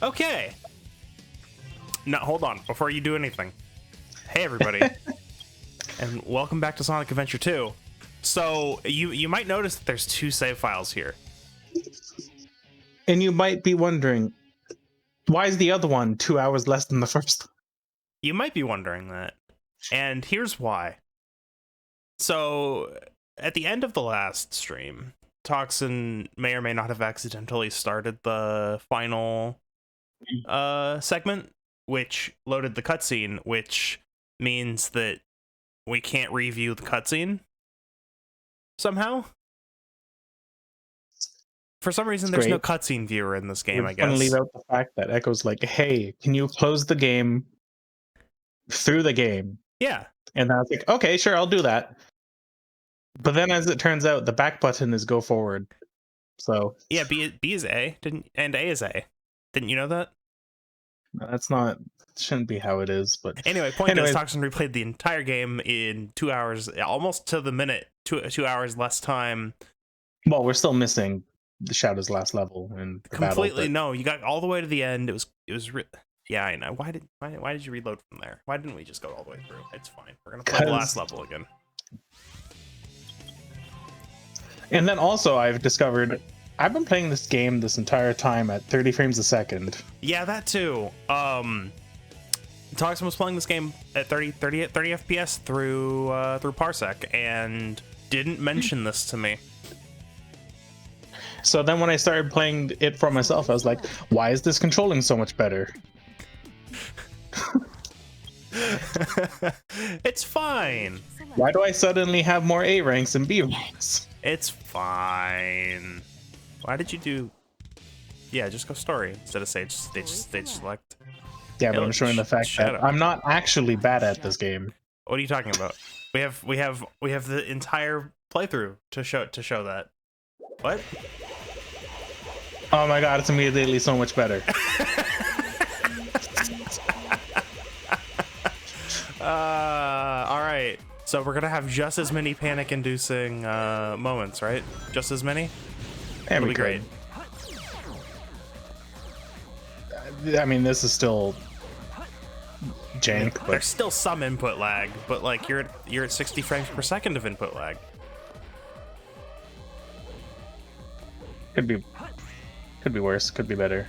Okay. No, hold on. Before you do anything. Hey, everybody. And welcome back to Sonic Adventure 2. So, you might notice that there's 2 save files here. And you might be wondering, why is the other one 2 hours less than the first? You might be wondering that. And here's why. So, at the end of the last stream, Toxin may or may not have accidentally started the final segment, which loaded the cutscene, which means that we can't review the cutscene somehow. For some reason, there's no cutscene viewer in this game, I guess. I'm gonna leave out the fact that Echo's like, hey, can you close the game through the game? Yeah. And I was like, okay, sure, I'll do that. But then, as it turns out, the back button is go forward. So yeah, B is A, and A is A. Didn't you know that? That's not, shouldn't be how it is. But anyway, point is, Toxin replayed the entire game in 2 hours, almost to the minute. 2 hours less time. Well, we're still missing the Shadow's last level and completely. No, you got all the way to the end. It was yeah, I know. Why did you reload from there? Why didn't we just go all the way through? It's fine. We're gonna play the last level again. And then also, I've discovered I've been playing this game this entire time at 30 frames a second. Yeah, that too. Toxin was playing this game at 30 FPS through Parsec and didn't mention this to me. So then when I started playing it for myself, I was like, why is this controlling so much better? It's fine. Why do I suddenly have more A ranks and B ranks? It's fine. Why did you do... Yeah, just go story instead of stage select. Yeah, but I'm showing the fact that I'm not actually bad at this game. What are you talking about? We have the entire playthrough to show that. What? Oh my god, it's immediately so much better. All right. So we're gonna have just as many panic-inducing moments, right? Just as many? That'll be great. I mean, this is still jank. But there's still some input lag, but like you're at 60 frames per second of input lag. Could be worse. Could be better.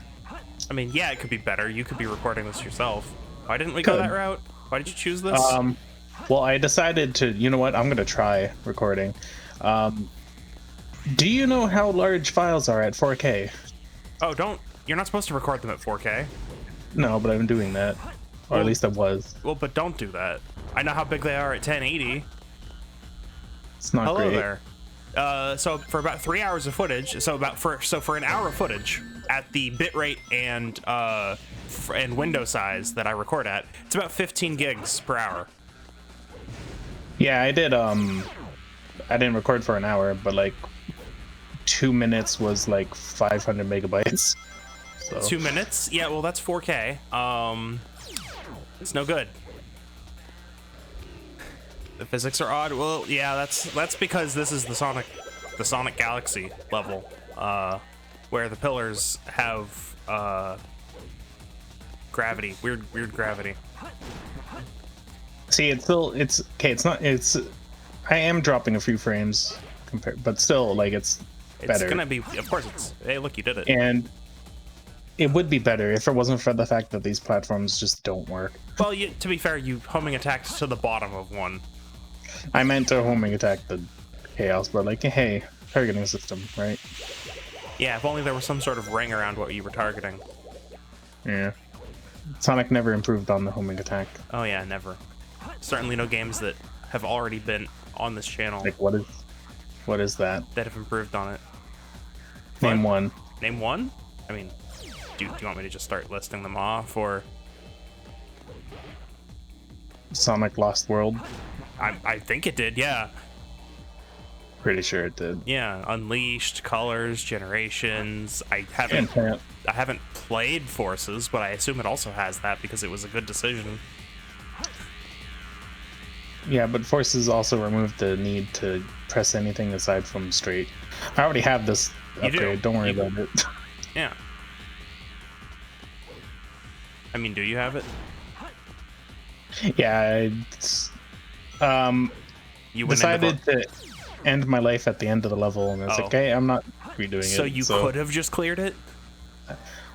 I mean, yeah, it could be better. You could be recording this yourself. Why didn't we go that route? Why did you choose this? Well, I decided to. You know what? I'm gonna try recording. Do you know how large files are at 4K? Oh, don't. You're not supposed to record them at 4K. No, but I'm doing that. Or at least I was. Well, but don't do that. I know how big they are at 1080. It's not great. Hello there. So for about 3 hours of footage, for an hour of footage at the bitrate and window size that I record at, it's about 15 gigs per hour. Yeah, I did. I didn't record for an hour, but like 2 minutes was like 500 megabytes. So. 2 minutes? Yeah, well, that's 4K. It's no good. The physics are odd. Well, yeah, that's because this is the Sonic Galaxy level, where the pillars have gravity, weird gravity. See, it's okay. I am dropping a few frames but still, like it's better. It's gonna be, of course. It's hey, look, you did it. And it would be better if it wasn't for the fact that these platforms just don't work. Well, to be fair, you homing attacked to the bottom of one. I meant to homing attack the chaos, but like, hey, targeting system, right? Yeah, if only there was some sort of ring around what you were targeting. Yeah. Sonic never improved on the homing attack. Oh yeah, never. Certainly no games that have already been on this channel. Like, what is that? That have improved on it. Name one. Name one? I mean, do you want me to just start listing them off, or... Sonic Lost World? I think it did, yeah. Pretty sure it did. Yeah, Unleashed, Colors, Generations. I haven't played Forces, but I assume it also has that because it was a good decision. Yeah, but Forces also removed the need to press anything aside from straight. I already have this upgrade. Don't worry about it. Yeah. I mean, do you have it? Yeah, You went decided to end my life at the end of the level, and it's okay. I'm not redoing it. So you could have just cleared it.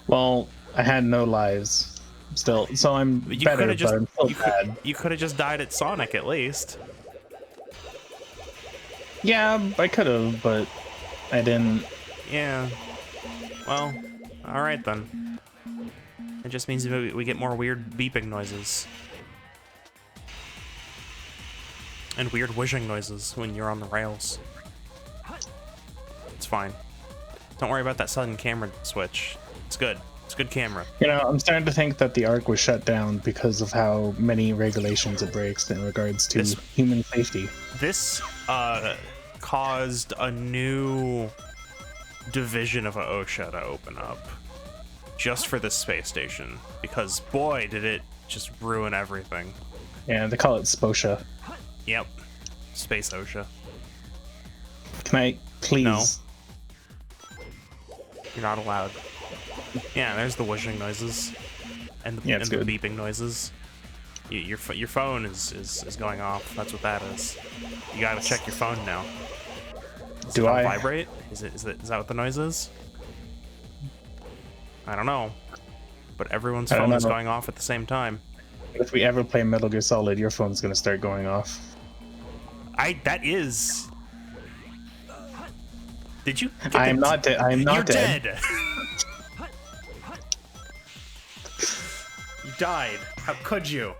Well, I had no lives still, so I'm better, but I'm still bad. You could have just died at Sonic at least. Yeah, I could have, but I didn't. Yeah. Well, all right then. It just means we get more weird beeping noises. And weird whizzing noises when you're on the rails. It's fine. Don't worry about that sudden camera switch. It's good. It's good camera. You know, I'm starting to think that the Ark was shut down because of how many regulations it breaks in regards to human safety. This caused a new division of OSHA to open up just for this space station, because boy did it just ruin everything. Yeah, they call it SPOSHA. Yep. Space OSHA. Can I please? No. You're not allowed. Yeah, there's the whooshing noises and the, the beeping noises. Your phone is going off. That's what that is. You gotta check your phone now. Do I vibrate? Is that what the noise is? I don't know. But everyone's phone is going off at the same time. If we ever play Metal Gear Solid, your phone's gonna start going off. That is. Did you? I'm not dead. I'm not dead. You're dead. You died. How could you?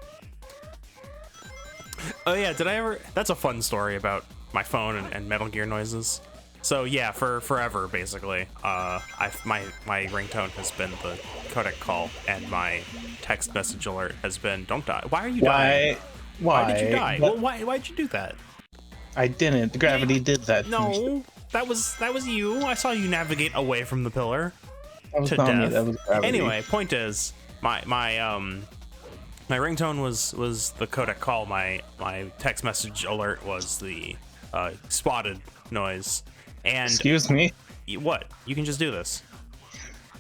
Oh yeah, did I ever? That's a fun story about my phone and Metal Gear noises. So yeah, for forever basically, my ringtone has been the codec call, and my text message alert has been "Don't die." Why are you dying? Why did you die? Well, why'd you do that? I didn't. Gravity did that. No, that was you. I saw you navigate away from the pillar to death. That was gravity. Anyway, point is, my ringtone was the codec call. My text message alert was the spotted noise. And excuse me. What? You can just do this.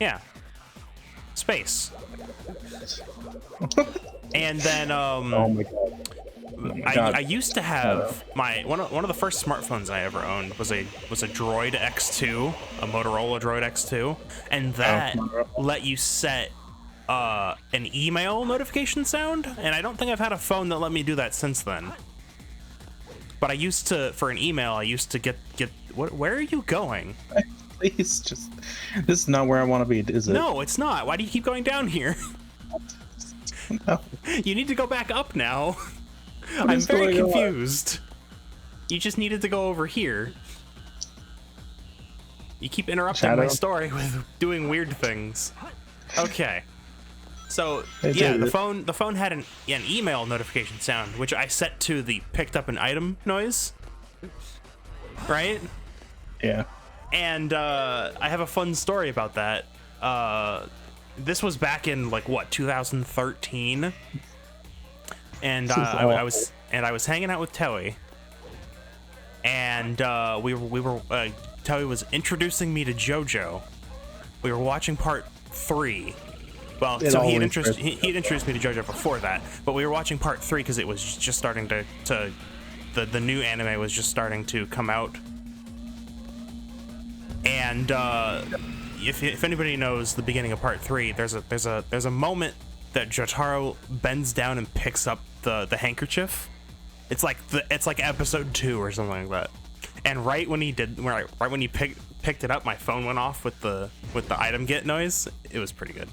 Yeah. Space. And then oh my god. I used to have one of the first smartphones I ever owned was a Droid X2, a Motorola Droid X2, and that let you set an email notification sound, and I don't think I've had a phone that let me do that since then. But I used to, for an email, I used to get where are you going? Please, just, this is not where I want to be, is it? No, it's not. Why do you keep going down here? No. You need to go back up now. I'm very confused. You just needed to go over here. You keep interrupting my story with doing weird things. Okay. So yeah, the phone had an email notification sound, which I set to the picked up an item noise. Right? Yeah. And I have a fun story about that. This was back in like what, 2013, and I was hanging out with Toei, and Toei was introducing me to JoJo. We were watching part 3. Well, so he had introduced me to JoJo before that, but we were watching part 3 because it was just starting to the new anime was just starting to come out. And if anybody knows the beginning of part 3, there's a moment that Jotaro bends down and picks up the handkerchief. It's like episode 2 or something like that. And right when he picked it up, my phone went off with the item get noise. It was pretty good.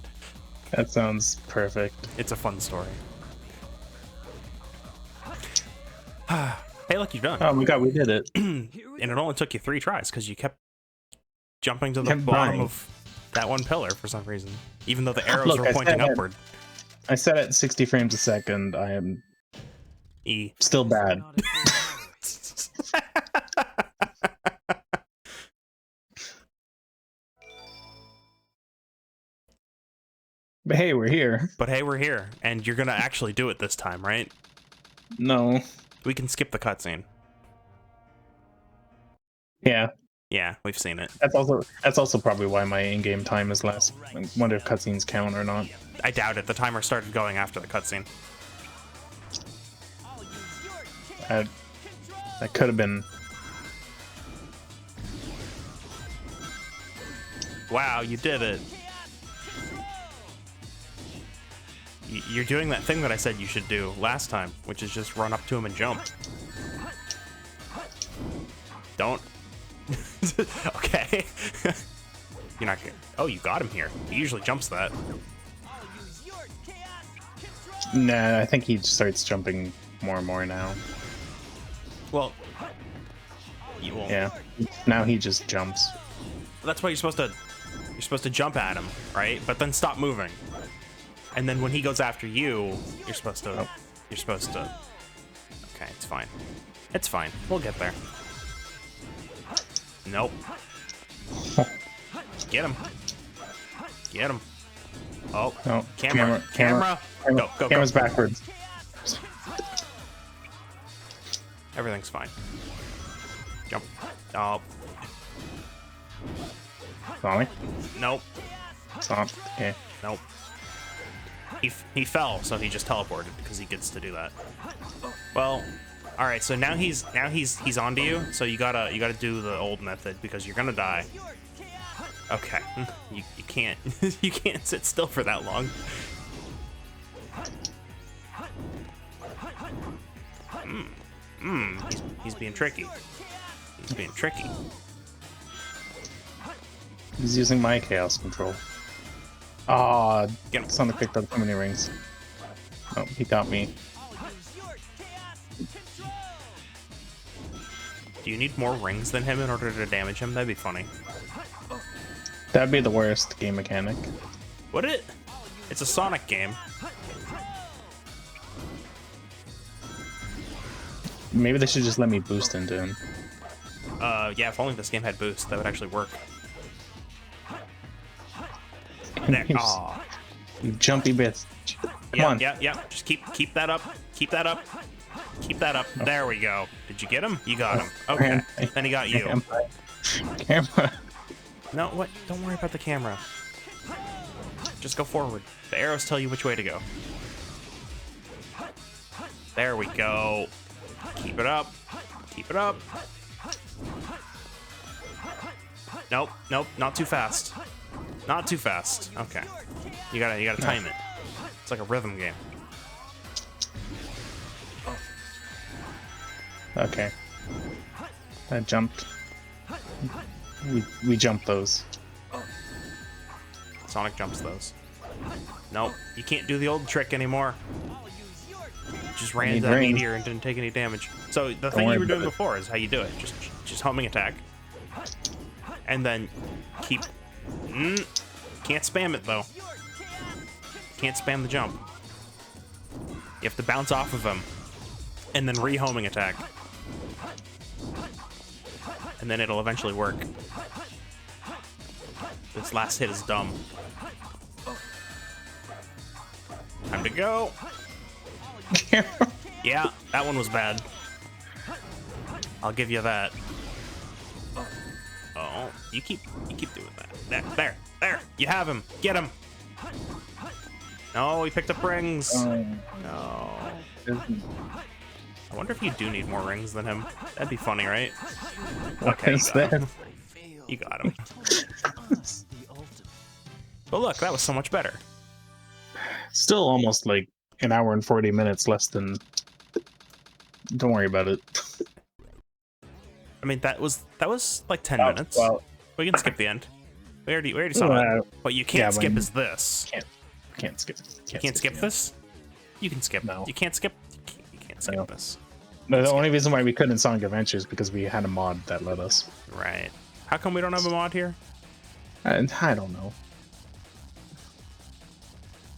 That sounds perfect. It's a fun story. Hey, look, you're done. Oh my god, we did it. And it only took you 3 tries because you kept jumping to the bottom of that one pillar for some reason, even though the arrows were pointing upward. I set at 60 frames a second. I am still bad. But hey, we're here. And you're gonna actually do it this time, right? No. We can skip the cutscene. Yeah. Yeah, we've seen it. That's also probably why my in-game time is less. I wonder if cutscenes count or not. I doubt it. The timer started going after the cutscene. That could have been. Wow, you did it. You're doing that thing that I said you should do last time, which is just run up to him and jump. Don't. Okay. You're not here. Oh, you got him here. He usually jumps that. Nah, I think he starts jumping more and more now. Well, you won't. Yeah. Now he just jumps. That's why you're supposed to jump at him, right? But then stop moving. And then when he goes after you, you're supposed to. Oh. You're supposed to. Okay, it's fine. It's fine. We'll get there. Nope. Get him. Get him. Oh, No. camera. Go. Camera's backwards. Everything's fine. Jump. Oh, Sonic? nope. Sonic. Okay. Nope. He fell, so he just teleported because he gets to do that. Well, all right. So now he's onto you. So you gotta do the old method because you're gonna die. Okay. You can't you can't sit still for that long. He's being tricky. He's being tricky. He's using my chaos control. Ah, Get him. Sonic picked up too many rings. Oh, he got me. Do you need more rings than him in order to damage him? That'd be funny. That'd be the worst game mechanic. Would it? It's a Sonic game. Maybe they should just let me boost into him. Yeah, if only this game had boost, that would actually work. There. Aw. You jumpy bits. Come on. Yeah. Just keep that up. Keep that up. Keep that up. There we go. Did you get him? You got him. Okay. Then he got you. Camera. No, what? Don't worry about the camera. Just go forward. The arrows tell you which way to go. There we go. Keep it up. Keep it up. Nope. Not too fast. Not too fast. Okay. You gotta time it. It's like a rhythm game. Okay. I jumped. We jumped those. Sonic jumps those. Nope. You can't do the old trick anymore. Just ran into that meteor and didn't take any damage. So the thing you were doing before is how you do it. Just homing attack. And then keep... Can't spam it, though. Can't spam the jump. You have to bounce off of him. And then re-homing attack. And then it'll eventually work. This last hit is dumb. Time to go. Yeah, that one was bad. I'll give you that. Oh, you keep doing that. There. You have him. Get him. No, he picked up rings. No. I wonder if you do need more rings than him. That'd be funny, right? Okay, you got him. But look, that was so much better. Still almost like an hour and 40 minutes less than... Don't worry about it. I mean, that was like 10 minutes. Well, we can skip the end. We already saw it. What you can't skip is this. Can't skip. You can't skip this? You can skip. No. You can't skip. You can't skip No. this. No, the only reason why we couldn't Sonic Adventures is because we had a mod that let us. Right. How come we don't have a mod here? I don't know.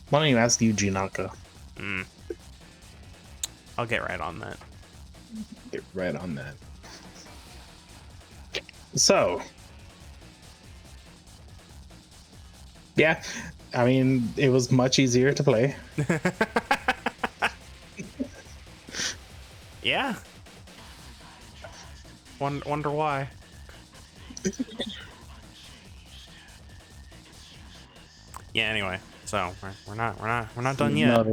Why don't you ask Yuji Naka? I'll get right on that. Get right on that. So, yeah, I mean, it was much easier to play. Yeah. Wonder why. Yeah, anyway. So we're not done yet.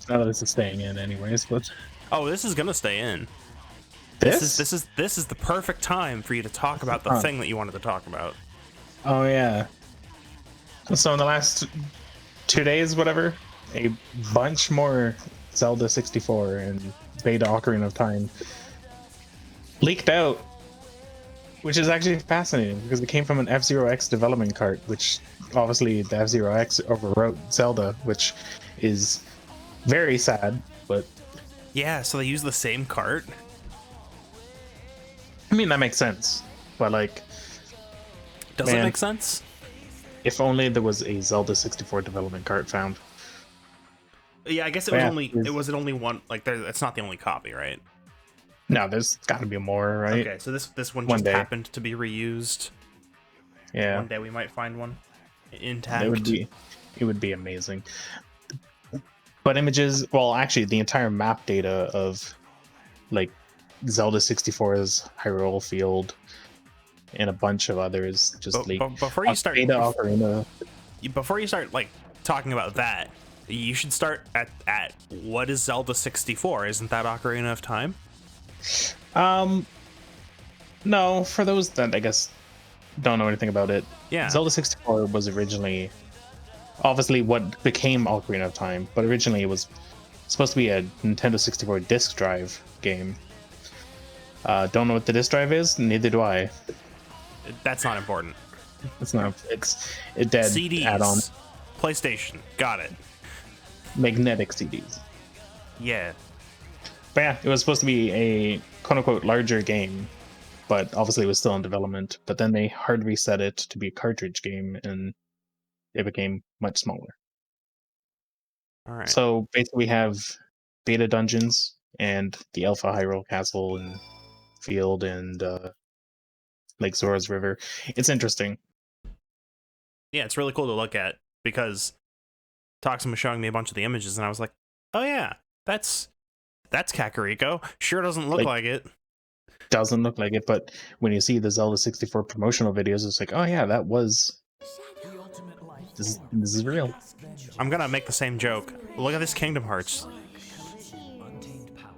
None of this is staying in, anyways. But Oh, this is gonna stay in. this This is the perfect time for you to talk about the thing that you wanted to talk about. Oh yeah. So in the last 2 days, whatever, a bunch more Zelda 64 and Beta Ocarina of Time leaked out, which is actually fascinating because it came from an F-Zero X development cart, which obviously the F-Zero X overwrote Zelda, which is very sad. But Yeah, so they use the same cart. I mean, that makes sense. But like, Does it make sense? if only there was a Zelda 64 development cart found. Yeah, I guess it was only one. Like, it's not the only copy, right? No, there's got to be more, right? Okay, so this one just happened to be reused. Yeah. One day we might find one intact. It would be amazing. But images, well, actually, the entire map data of like Zelda 64's Hyrule Field and a bunch of others just before you start Beta Ocarina. Before you start like talking about that, you should start at what is Zelda 64? Isn't that Ocarina of Time? No, for those that I guess don't know anything about it. Yeah. Zelda 64 was originally obviously what became Ocarina of Time, but originally it was supposed to be a Nintendo 64 disc drive game. Don't know what the disc drive is, neither do I. That's not important. It's a dead CDs, add-on. PlayStation, got it. Magnetic CDs. Yeah. But yeah, it was supposed to be a quote-unquote larger game, but obviously it was still in development. But then they hard reset it to be a cartridge game, and it became much smaller. All right. So basically we have beta dungeons and the Alpha Hyrule Castle and Field and Lake Zora's River. It's interesting. Yeah, it's really cool to look at because Toxin was showing me a bunch of the images and I was like, oh yeah, that's Kakariko. Sure doesn't look like it. Doesn't look like it, but when you see the Zelda 64 promotional videos, it's like, oh yeah, that was... This is real. I'm gonna make the same joke. Look at this Kingdom Hearts.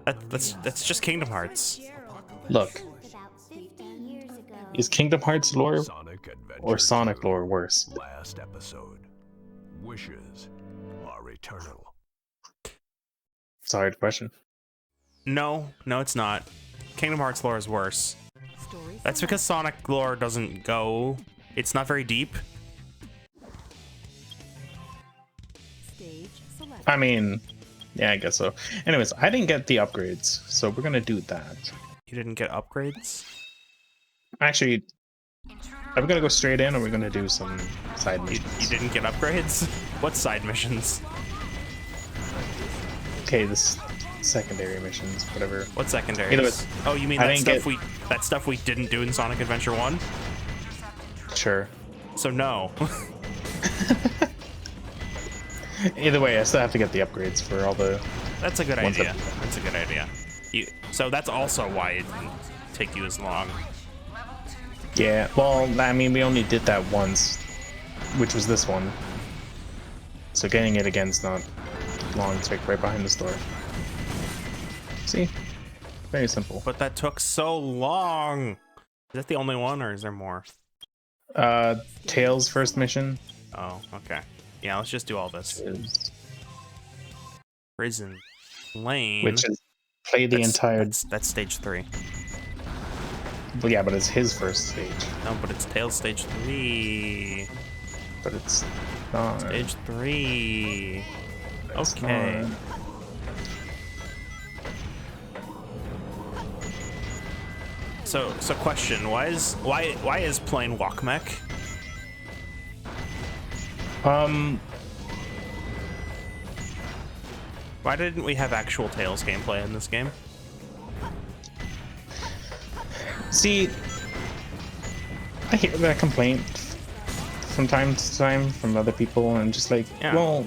That's just Kingdom Hearts. Look. Is Kingdom Hearts lore or Sonic lore worse? Last episode. Wishes are eternal. It's a hard question. No, it's not. Kingdom Hearts lore is worse. That's because Sonic lore doesn't go... It's not very deep. I mean, yeah, I guess so. Anyways, I didn't get the upgrades, so we're gonna do that. You didn't get upgrades? Actually, are we gonna go straight in, or are we gonna do some side missions? You didn't get upgrades? What side missions? Okay, this secondary missions, whatever. What secondaries? Oh, you mean that stuff we didn't do in Sonic Adventure 1? Sure. So no. Either way, I still have to get the upgrades for all the... That's a good idea. That's a good idea. So that's also why it didn't take you as long. Yeah, well, I mean, we only did that once, which was this one. So getting it again's not long. It's like right behind the store. See? Very simple. But that took so long. Is that the only one, or is there more? Tails' first mission. Oh, okay. Yeah, let's just do all this. Prison Lane. Which is play the entire... That's stage 3. Well, yeah, but it's his first stage. No, but it's Tails stage 3. But it's not. Stage 3. Okay. Not. So question, why is playing Walk Mech? Why didn't we have actual Tails gameplay in this game? See, I hear that complaint from time to time from other people, and just like, yeah. Well,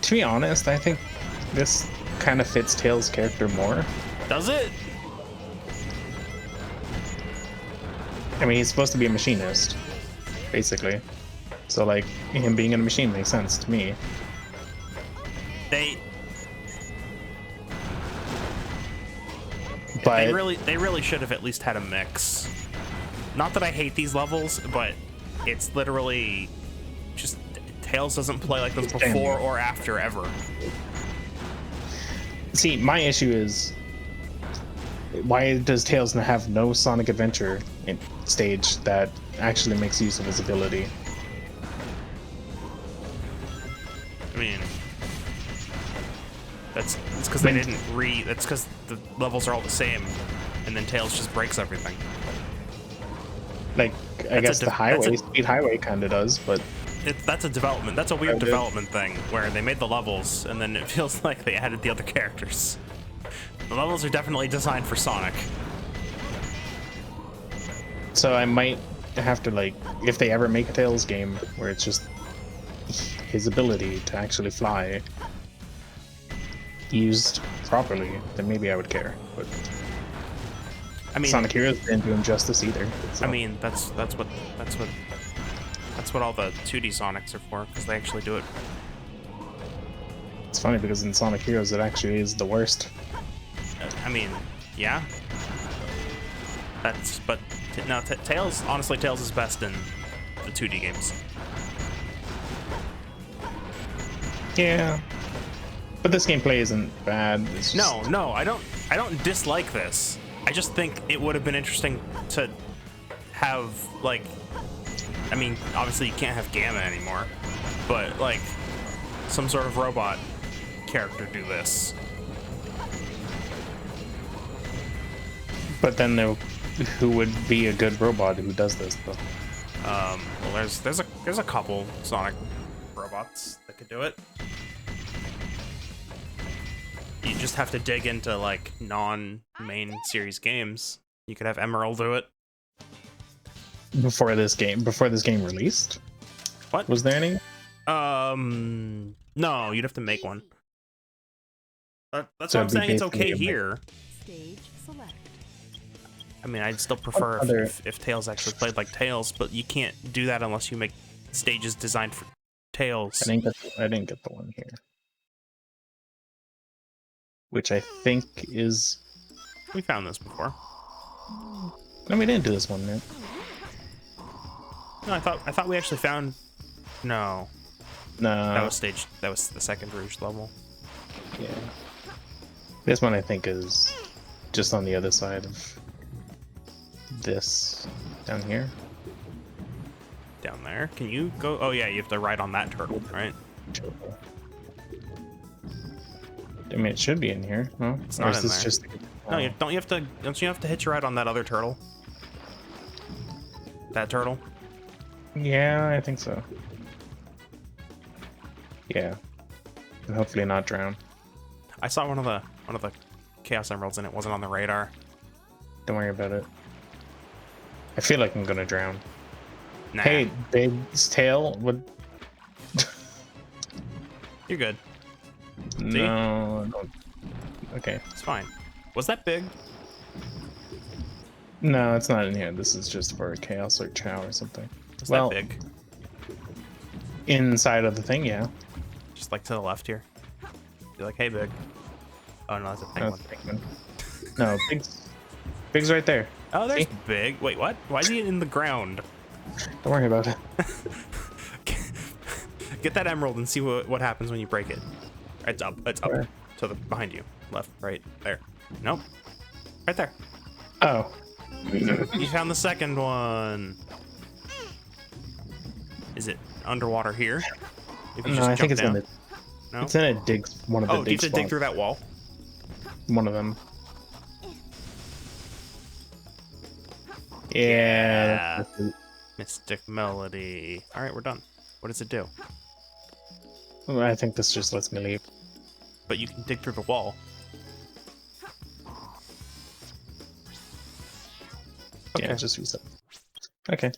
to be honest, I think this kind of fits Tails' character more. Does it? I mean, he's supposed to be a machinist, basically. So like him being in a machine makes sense to me. They But they really should have at least had a mix. Not that I hate these levels, but it's literally just Tails doesn't play like this before or after ever. see, my issue is, why does Tails have no Sonic Adventure stage that actually makes use of his ability? I mean, it's because they didn't that's because the levels are all the same, and then Tails just breaks everything. Like, I guess the highway, Speed Highway kind of does, but that's a development. That's a weird development thing where they made the levels, and then it feels like they added the other characters. The levels are definitely designed for Sonic. so I might have to, like, if they ever make a Tails game where it's just his ability to actually fly used properly, then maybe I would care. But I mean, Sonic Heroes didn't do him justice either. So. I mean, that's what all the 2D Sonics are for, because they actually do it. It's funny because in Sonic Heroes it actually is the worst. I mean, yeah. But no, Tails, honestly, Tails is best in the 2D games. Yeah. But this gameplay isn't bad. It's just... No, I don't dislike this. I just think it would have been interesting to have, like, I mean, obviously you can't have Gamma anymore, but like some sort of robot character do this. But then who would be a good robot who does this though? Well, there's a couple Sonic robots that could do it. You just have to dig into like non-main series games. You could have Emerald do it. Before this game released? What? Was there any? No, you'd have to make one. That's So what I'm saying. It's basically okay here. Stage select. I mean, I'd still prefer if Tails actually played like Tails, but you can't do that unless you make stages designed for Tails. I didn't get the one here. Which I think is... We found this before. No, we didn't do this one, man. No, I thought we actually found... No. No. That was the second Rouge level. Yeah. This one I think is just on the other side of this down here. Down there. Can you go? Oh yeah, you have to ride on that turtle, right? I mean, it should be in here. Huh? It's Or not is in this there. just... No, don't you have to hitch a ride on that other turtle? That turtle? Yeah, I think so. Yeah. And hopefully not drown. I saw one of the Chaos Emeralds and it wasn't on the radar. Don't worry about it. I feel like I'm gonna drown. Nah. Hey, Big's tail would... You're good. No, I don't... Okay. It's fine. Was that big? No, it's not in here. This is just for Chaos or Chow or something. Was that big? Inside of the thing, yeah. Just like to the left here. You're like, hey, big. Oh no, that's a penguin. Penguin. No, Big's right there. Oh, there's See? Big. Wait, what? Why is he in the ground? Don't worry about it. Get that emerald and see what happens when you break it. It's up. It's up. Where? To the behind you. Left, right, there. Nope. Right there. Oh. You found the second one. Is it underwater here? If you No, just I think jump it's down? in No? It's in a dig. One of the Oh, do you dig have to dig spots. through that wall? One of them. Yeah. that's it. Mystic Melody. Alright, we're done. What does it do? Well, I think this just lets me leave. But you can dig through the wall. Yeah, just reset. Okay.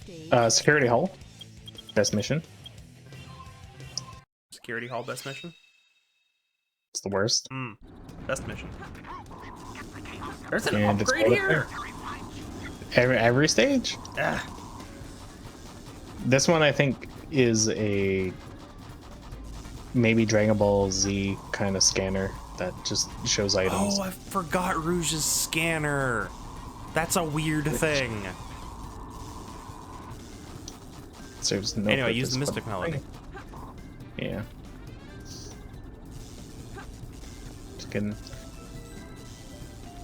Stage Security hall. Best mission. Security hall best mission? It's the worst. Best mission. There's an And it's upgrade right up here! Every stage. Ah. This one I think is a maybe Dragon Ball Z kind of scanner that just shows items. Oh, I forgot Rouge's scanner. That's a weird thing. Serves no Anyway, use purpose the Mystic but- Melody. Yeah. Just kidding.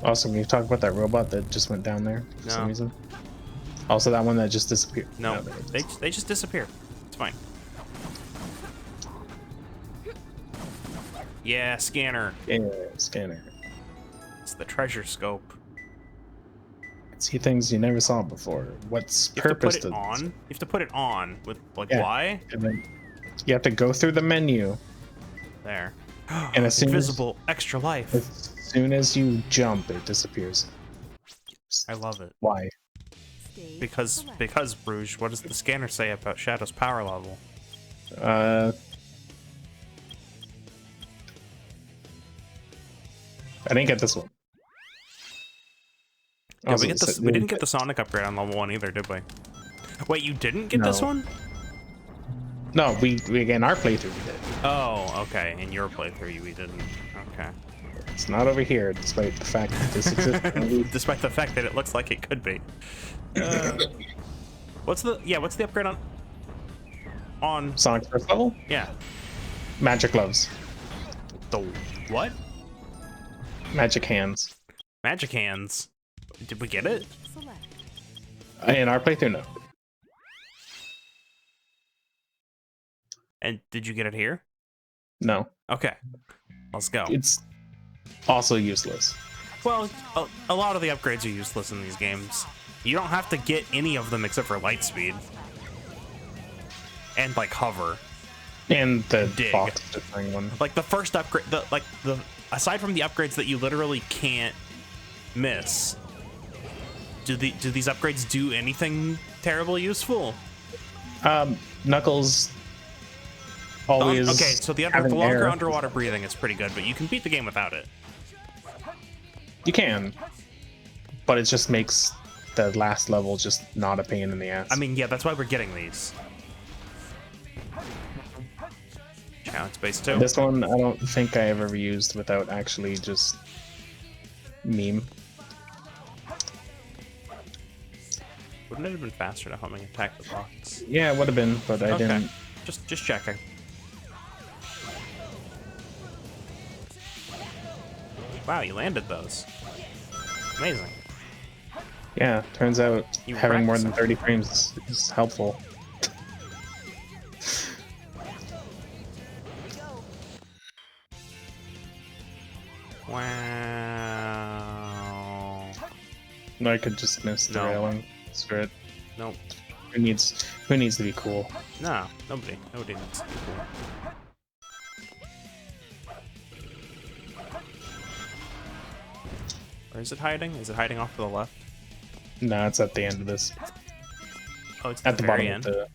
Also, can you talk about that robot that just went down there for some No. reason? Also, that one that just disappeared. No, there it is. they just disappear. It's fine. Yeah, scanner. Yeah, scanner. It's the treasure scope. See things you never saw before. What's You have to purpose put it does on. You have to put it on with like Yeah. Y. And then you have to go through the menu. There. And as soon as- Invisible extra life. As soon as you jump, it disappears. I love it. Why? Stage Because select. Rouge, what does the scanner say about Shadow's power level? I didn't get this one. Yeah, Also, we didn't get the Sonic upgrade on level 1 either, did we? Wait, you didn't get this No. one? No, we in our playthrough we did. Oh, okay. In your playthrough, we didn't. Okay. It's not over here, despite the fact that this exists. Despite the fact that it looks like it could be. What's the upgrade on Sonic's first level? yeah, Magic gloves. the what? Magic hands. Magic hands. Did we get it? Select. In our playthrough, no. And did you get it here? No. Okay. Let's go. It's also useless. Well, a lot of the upgrades are useless in these games. You don't have to get any of them except for light speed. And like hover. And the Dig. box destroying one. Like the first upgrade, aside from the upgrades that you literally can't miss, do these upgrades do anything terribly useful? Knuckles always. Okay, so the having longer air. underwater breathing is pretty good, but you can beat the game without it. You can, but it just makes the last level just not a pain in the ass. I mean, yeah, that's why we're getting these. Challenge Space 2. This one I don't think I have ever used without actually just meme. Wouldn't it have been faster to humming attack the box? Yeah, it would have been, but I Okay. didn't. Just checking. Wow, you landed those. Amazing. Yeah, turns out You having more than practice 30 frames is helpful. Wow. No, I could just miss the No. railing. Screw it. Nope. Who needs to be cool? No, nobody needs to be cool. Where is it hiding? Is it hiding off to the left? No, it's at the end of this. Oh, it's At the very bottom end. of the.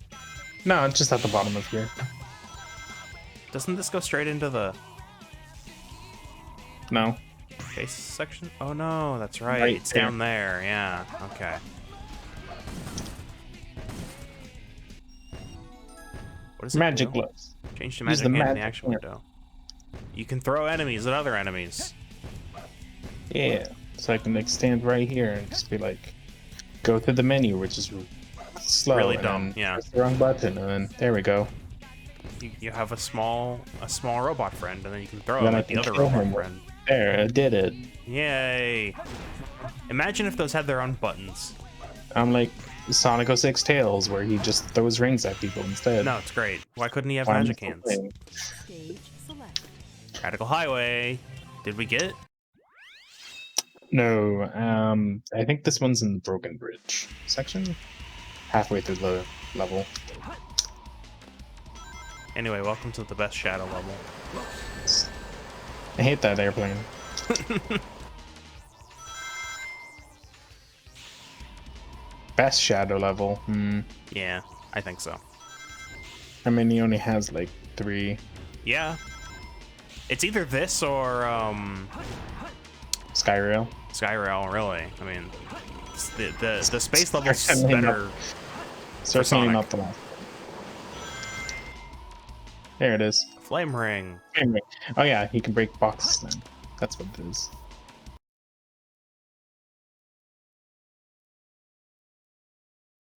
No, it's just at the bottom of here. Doesn't this go straight into the No. base section? Oh no, that's right. Right It's there. down there. Yeah. Okay. What is it? Magic do? gloves. Change to Use magic the hand in the magic action hand. window. You can throw enemies at other enemies. Yeah. So I can like stand right here and just be like, go through the menu, which is slow. Really and dumb, then yeah. press the wrong button, and then there we go. You have a small robot friend, and then you can throw Then him I at the can other kill robot him. friend. There, I did it. Yay! Imagine if those had their own buttons. I'm like Sonic 06 Tails, where he just throws rings at people instead. No, it's great. Why couldn't he have Why am I magic still hands? playing? Stage select. Radical Highway. Did we get it? No, I think this one's in the Broken Bridge section, halfway through the level. Anyway, welcome to the best Shadow level. I hate that airplane. Best Shadow level. Yeah, I think so. I mean, he only has like 3. Yeah. It's either this or Skyrail. Skyrail, really. I mean, the space level's Certainly better. Certainly Sonic. not the last. There it is. Flame ring. Anyway. Oh yeah, he can break boxes then. That's what it is.